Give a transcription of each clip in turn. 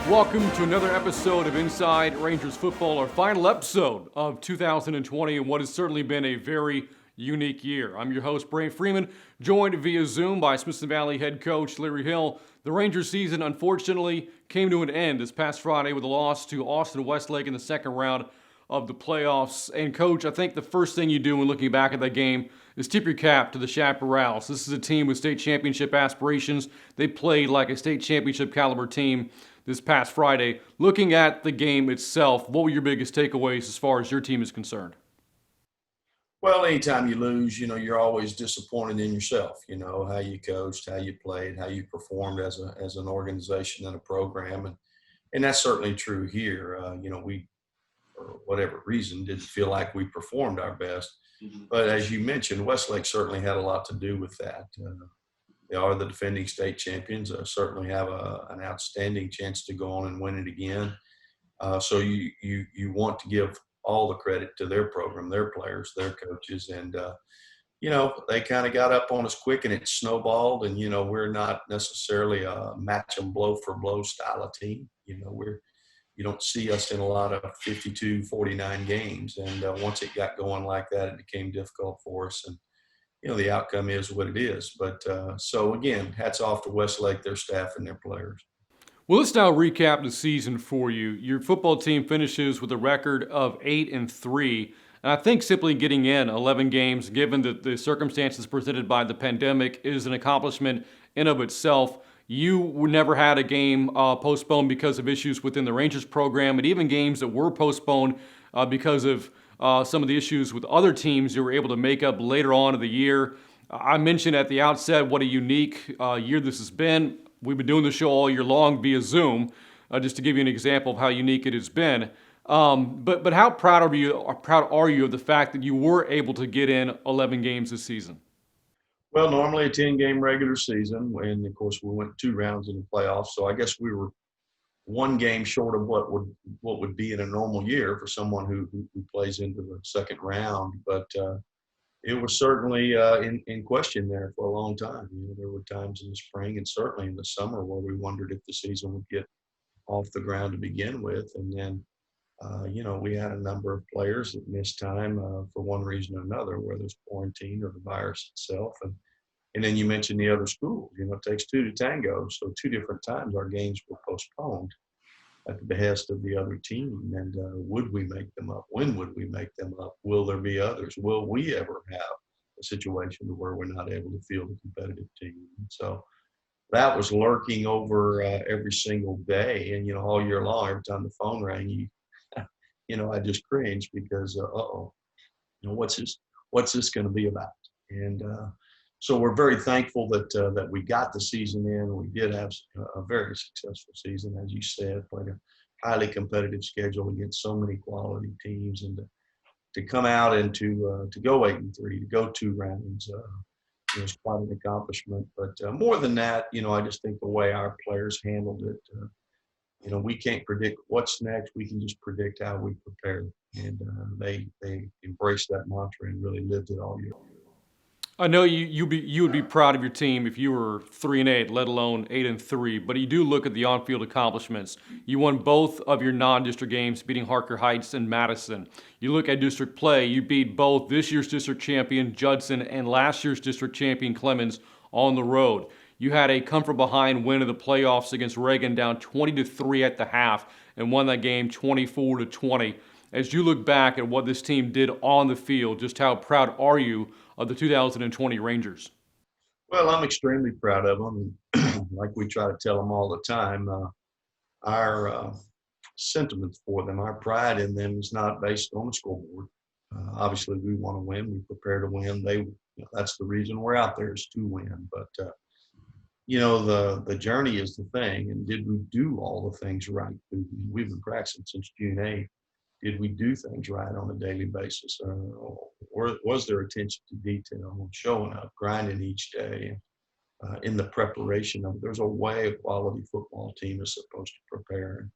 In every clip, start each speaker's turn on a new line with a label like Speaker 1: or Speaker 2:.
Speaker 1: Welcome to another episode of Inside Rangers Football, our final episode of 2020, and what has certainly been a very unique year. I'm your host, Brant Freeman, joined via Zoom by Smithson Valley head coach Larry Hill. The Rangers season, unfortunately, came to an end this past Friday with a loss to Austin Westlake in the second round of the playoffs. And, Coach, I think the first thing you do when looking back at that game is tip your cap to the Chaparrals. This is a team with state championship aspirations. They played like a state championship caliber team this past Friday. Looking at the game itself, what were your biggest takeaways as far as your team is concerned?
Speaker 2: Well, anytime you lose, you're always disappointed in yourself, how you coached, how you played, how you performed as an organization and a program. And that's certainly true here. We, for whatever reason, didn't feel like we performed our best. But as you mentioned, Westlake certainly had a lot to do with that. They are the defending state champions. Certainly have an outstanding chance to go on and win it again. So you want to give all the credit to their program, their players, their coaches, and they kind of got up on us quick, and it snowballed. And we're not necessarily a match 'em blow for blow style of team. You don't see us in a lot of 52-49 games, and once it got going like that, it became difficult for us. And the outcome is what it is. But so again, hats off to Westlake, their staff, and their players.
Speaker 1: Well, let's now recap the season for you. Your football team finishes with a record of 8-3. And I think simply getting in 11 games, given the circumstances presented by the pandemic, is an accomplishment in of itself. You never had a game postponed because of issues within the Rangers program, and even games that were postponed because of some of the issues with other teams you were able to make up later on in the year. I mentioned at the outset what a unique year this has been. We've been doing the show all year long via Zoom, just to give you an example of how unique it has been. But how proud are you of the fact that you were able to get in 11 games this season?
Speaker 2: Well, normally a 10-game regular season, and of course we went 2 rounds in the playoffs. So I guess we were 1 game short of what would be in a normal year for someone who plays into the second round. But it was certainly in question there for a long time. There were times in the spring and certainly in the summer where we wondered if the season would get off the ground to begin with. And then, we had a number of players that missed time for one reason or another, whether it's quarantine or the virus itself. And then you mentioned the other schools. It takes 2 to tango. So 2 different times our games were postponed at the behest of the other team. And would we make them up? When would we make them up? Will there be others? Will we ever have a situation where we're not able to field a competitive team? So that was lurking over every single day. And, all year long, every time the phone rang, I just cringed because, what's this going to be about? And so we're very thankful that we got the season in. We did have a very successful season, as you said, played a highly competitive schedule against so many quality teams, and to come out and to go 8-3, to go 2 rounds, was quite an accomplishment. But more than that, I just think the way our players handled it. We can't predict what's next. We can just predict how we prepare, and they embraced that mantra and really lived it all year.
Speaker 1: I know you would be proud of your team if you were 3-8, let alone 8-3. But you do look at the on-field accomplishments. You won both of your non-district games, beating Harker Heights and Madison. You look at district play. You beat both this year's district champion Judson and last year's district champion Clemens on the road. You had a come-from-behind win of the playoffs against Reagan, down 20-3 at the half, and won that game 24-20. As you look back at what this team did on the field, just how proud are you of the 2020 Rangers?
Speaker 2: Well, I'm extremely proud of them. Like we try to tell them all the time, our sentiments for them, our pride in them is not based on the scoreboard. Obviously, we want to win. We prepare to win. That's the reason we're out there, is to win. But the journey is the thing. And did we do all the things right? We've been practicing since June 8th. Did we do things right on a daily basis? Or was there attention to detail, showing up, grinding each day, in the preparation of it? There's a way a quality football team is supposed to prepare,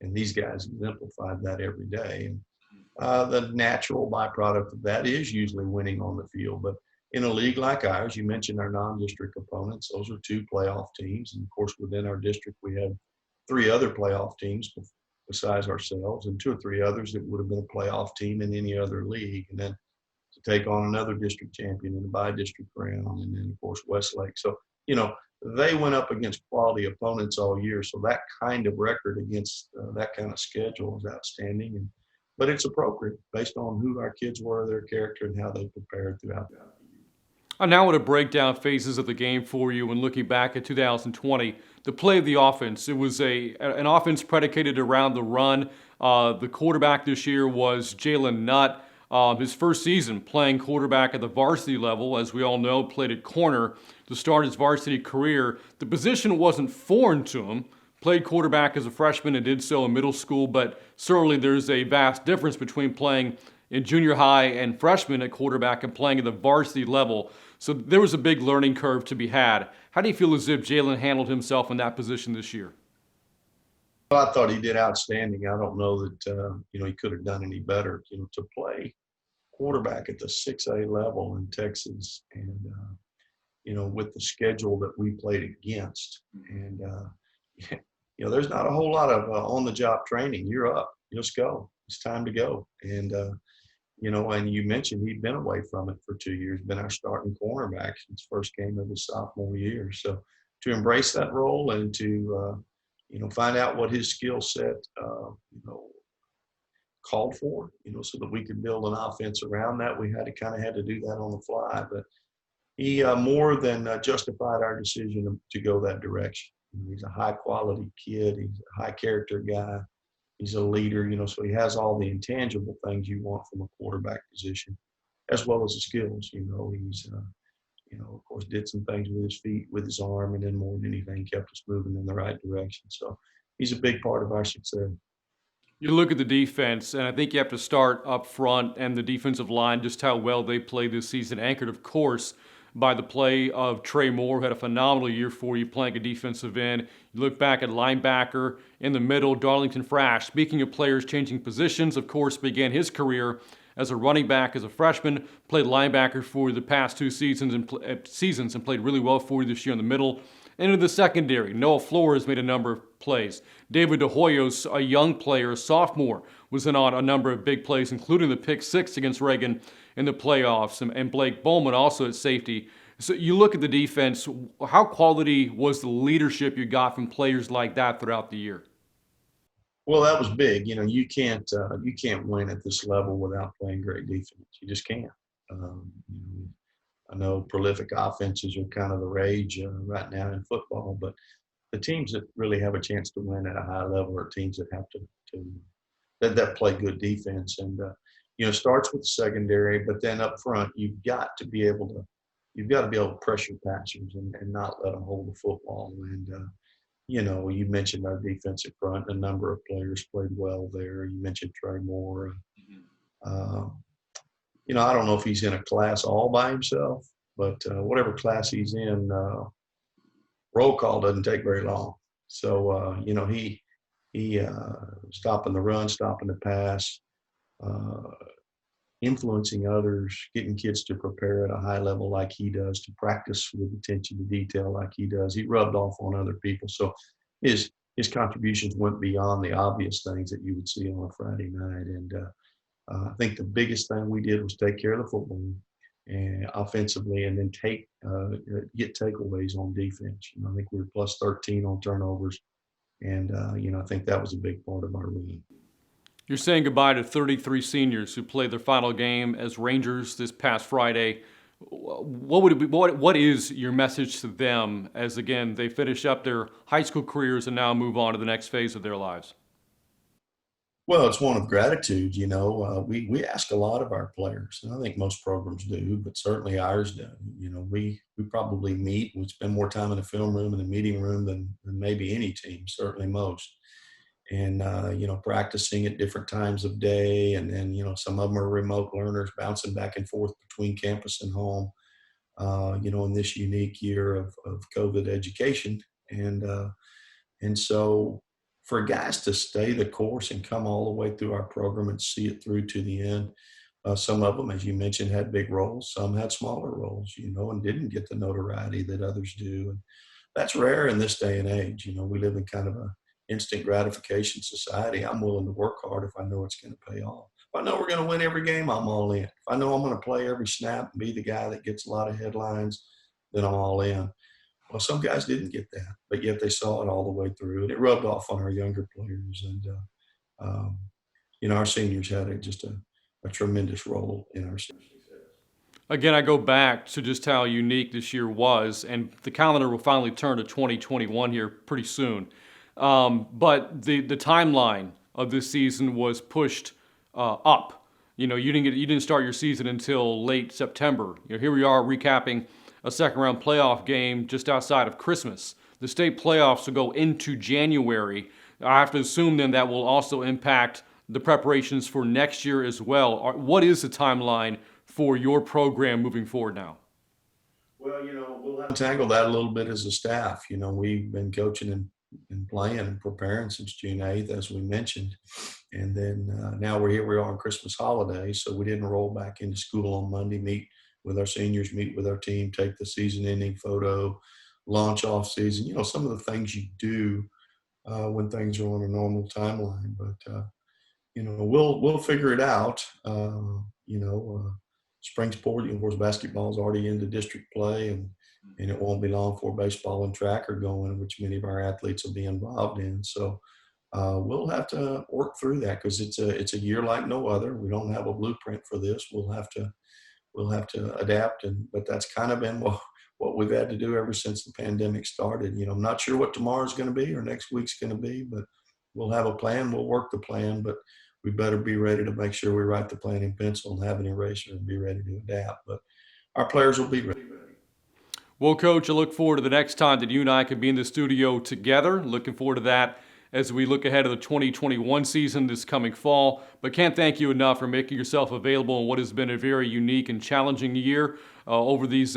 Speaker 2: and these guys exemplified that every day. And the natural byproduct of that is usually winning on the field. But in a league like ours, you mentioned our non-district opponents; those are 2 playoff teams, and of course within our district we have three other playoff teams besides ourselves, and two or three others that would have been a playoff team in any other league, and then to take on another district champion in the by-district round, and then of course Westlake. So they went up against quality opponents all year. So that kind of record against that kind of schedule is outstanding. But it's appropriate based on who our kids were, their character, and how they prepared throughout that.
Speaker 1: I now want to break down phases of the game for you and looking back at 2020. The play of the offense. It was an offense predicated around the run. The quarterback this year was Jalen Nutt. His first season playing quarterback at the varsity level, as we all know, played at corner to start his varsity career. The position wasn't foreign to him. Played quarterback as a freshman and did so in middle school, but certainly there's a vast difference between playing in junior high and freshman at quarterback and playing at the varsity level. So there was a big learning curve to be had. How do you feel as if Jalen handled himself in that position this year?
Speaker 2: Well, I thought he did outstanding. I don't know that he could have done any better. To play quarterback at the 6A level in Texas, and with the schedule that we played against, and there's not a whole lot of on-the-job training. You're up, just go. It's time to go. And and you mentioned he'd been away from it for 2 years, been our starting cornerback since first game of his sophomore year. So to embrace that role and to find out what his skill set called for, so that we could build an offense around that, we had to do that on the fly. But he more than justified our decision to go that direction. He's a high quality kid. He's a high character guy. He's a leader, so he has all the intangible things you want from a quarterback position, as well as the skills. He's, of course, did some things with his feet, with his arm, and then more than anything, kept us moving in the right direction. So he's a big part of our success.
Speaker 1: You look at the defense, and I think you have to start up front and the defensive line, just how well they played this season, anchored, of course, by the play of Trey Moore, who had a phenomenal year for you playing a defensive end. You look back at linebacker in the middle, Darlington Frash. Speaking of players changing positions, of course, began his career as a running back as a freshman, played linebacker for the past two seasons and played really well for you this year in the middle. Into the secondary, Noah Flores made a number of plays. David DeHoyos, a young player, a sophomore, was in on a number of big plays, including the pick six against Reagan in the playoffs, and Blake Bowman also at safety. So you look at the defense, how quality was the leadership you got from players like that throughout the year?
Speaker 2: Well, that was big. You can't win at this level without playing great defense. You just can't. I know prolific offenses are kind of the rage right now in football, but the teams that really have a chance to win at a high level are teams that have that play good defense. And starts with the secondary, but then up front, you've got to be able to pressure passers and not let them hold the football. And you mentioned our defensive front. A number of players played well there. You mentioned Trey Moore. I don't know if he's in a class all by himself, but whatever class he's in, roll call doesn't take very long. So, he stopping the run, stopping the pass, influencing others, getting kids to prepare at a high level like he does, to practice with attention to detail like he does. He rubbed off on other people. So his contributions went beyond the obvious things that you would see on a Friday night. And I think the biggest thing we did was take care of the football and offensively, and then get takeaways on defense. I think we were plus 13 on turnovers, and I think that was a big part of our win.
Speaker 1: You're saying goodbye to 33 seniors who played their final game as Rangers this past Friday. What is your message to them as, again, they finish up their high school careers and now move on to the next phase of their lives?
Speaker 2: Well, it's one of gratitude. We ask a lot of our players, and I think most programs do, but certainly ours do. We probably meet. We spend more time in the film room and the meeting room than maybe any team, certainly most. And practicing at different times of day, and then some of them are remote learners bouncing back and forth between campus and home. In this unique year of COVID education, and so for guys to stay the course and come all the way through our program and see it through to the end. Some of them, as you mentioned, had big roles. Some had smaller roles, and didn't get the notoriety that others do. And that's rare in this day and age. We live in kind of instant gratification society. I'm willing to work hard if I know it's going to pay off. If I know we're going to win every game, I'm all in. If I know I'm going to play every snap and be the guy that gets a lot of headlines, then I'm all in. Well, some guys didn't get that, but yet they saw it all the way through, and it rubbed off on our younger players. And um, our seniors had just a tremendous role in our success.
Speaker 1: Again, I go back to just how unique this year was, and the calendar will finally turn to 2021 here pretty soon. But the timeline of this season was pushed up. You didn't start your season until late September. Here we are recapping a second round playoff game just outside of Christmas. The state playoffs will go into January. I have to assume then that will also impact the preparations for next year as well. What is the timeline for your program moving forward now?
Speaker 2: Well, we'll have to tackle that a little bit as a staff. We've been coaching and playing and preparing since June 8th, as we mentioned. And then now we are on Christmas holidays, so we didn't roll back into school on Monday, meet with our seniors, meet with our team, take the season-ending photo, launch off season. Some of the things you do when things are on a normal timeline. But we'll figure it out. Spring sport, of course, basketball is already into district play, and it won't be long before baseball and track are going, which many of our athletes will be involved in. So we'll have to work through that because it's a year like no other. We don't have a blueprint for this. We'll have to adapt, but that's kind of been what we've had to do ever since the pandemic started. I'm not sure what tomorrow's going to be or next week's going to be, but we'll have a plan. We'll work the plan, but we better be ready to make sure we write the plan in pencil and have an eraser and be ready to adapt. But our players will be ready.
Speaker 1: Well, Coach, I look forward to the next time that you and I can be in the studio together. Looking forward to that as we look ahead of the 2021 season this coming fall. But can't thank you enough for making yourself available in what has been a very unique and challenging year over these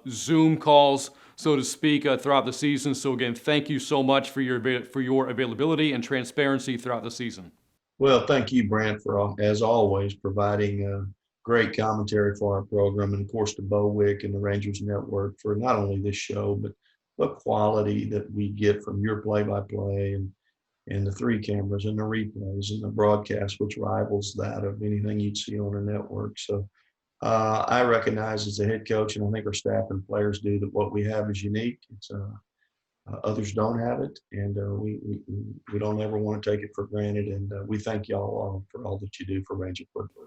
Speaker 1: Zoom calls, so to speak, throughout the season. So again, thank you so much for your availability and transparency throughout the season.
Speaker 2: Well, thank you, Brant, for, as always, providing great commentary for our program, and, of course, to Bo Wick and the Rangers Network for not only this show, but the quality that we get from your play-by-play and the three cameras and the replays and the broadcast, which rivals that of anything you'd see on a network. So I recognize as a head coach, and I think our staff and players do, that what we have is unique. It's others don't have it, and we don't ever want to take it for granted. And we thank y'all for all that you do for Ranger football.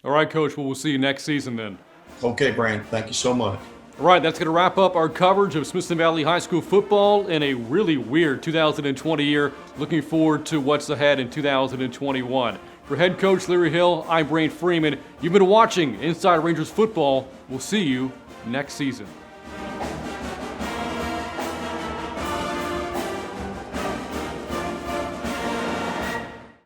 Speaker 1: All right, Coach. Well, we'll see you next season then.
Speaker 2: Okay, Brant. Thank you so much.
Speaker 1: All right, that's going to wrap up our coverage of Smithson Valley High School football in a really weird 2020 year. Looking forward to what's ahead in 2021. For head coach Larry Hill, I'm Brant Freeman. You've been watching Inside Rangers Football. We'll see you next season.